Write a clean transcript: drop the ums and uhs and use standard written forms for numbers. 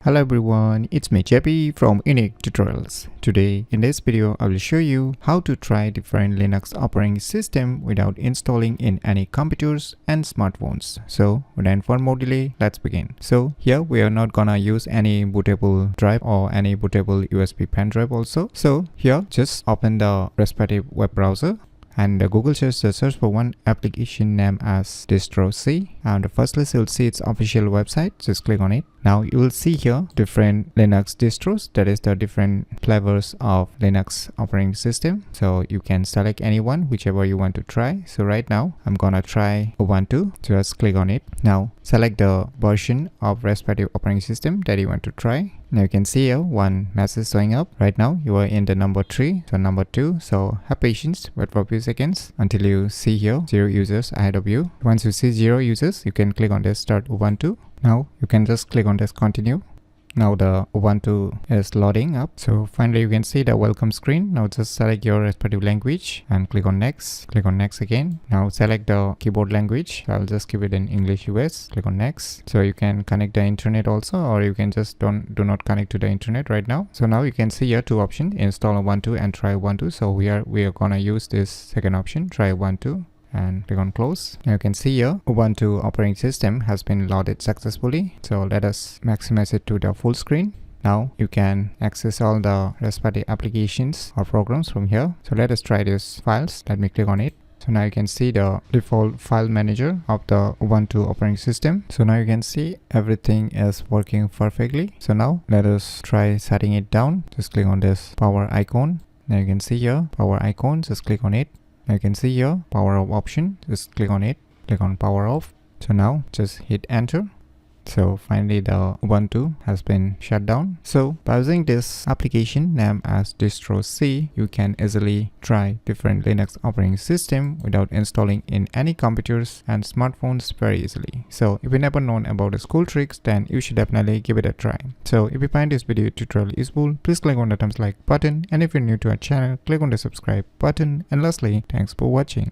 Hello everyone, it's me JP from UniqueTutorials. Today in this video I will show you how to try different Linux operating system without installing in any computers and smartphones. So without more delay, let's begin. So here we are not gonna use any bootable drive or any bootable USB pen drive also. So here just open the respective web browser and Google search for one application named as distro C, and firstly you'll see its official website. Just click on it. Now you will see here different Linux distros, that is the different flavors of Linux operating system. So you can select any one, whichever you want to try. So right now I'm gonna try Ubuntu. Just click on it. Now select the version of respective operating system that you want to try. Now you can see here one message showing up. Right now you are in the number 3, so number 2. So have patience, wait for a few seconds until you see here 0 users ahead of you. Once you see 0 users, you can click on this start Ubuntu. Now you can just click on this continue. Now the Ubuntu is loading up. So finally you can see the welcome screen. Now just select your respective language and click on next. Click on next again. Now select the keyboard language. I'll just keep it in English US. Click on next. So you can connect the internet also, or you can just do not connect to the internet right now. So now you can see here two options: install Ubuntu and try Ubuntu. So we are gonna use this second option, try Ubuntu, and click on close. Now you can see here Ubuntu operating system has been loaded successfully. So let us maximize it to the full screen. Now you can access all the respective applications or programs from here. So let us try these files. Let me click on it. So now you can see the default file manager of the Ubuntu operating system. So now you can see everything is working perfectly. So now let us try setting it down. Just click on this power icon. Now you can see here power icon. Just click on it. Now you can see here power off option. Just click on it. Click on power off. So now just hit enter. So finally the Ubuntu has been shut down. So by using this application named as distro C, you can easily try different Linux operating system without installing in any computers and smartphones very easily. So if you never known about the cool tricks, then you should definitely give it a try. So if you find this video tutorial useful, please click on the thumbs like button, and if you're new to our channel, click on the subscribe button, and lastly, thanks for watching.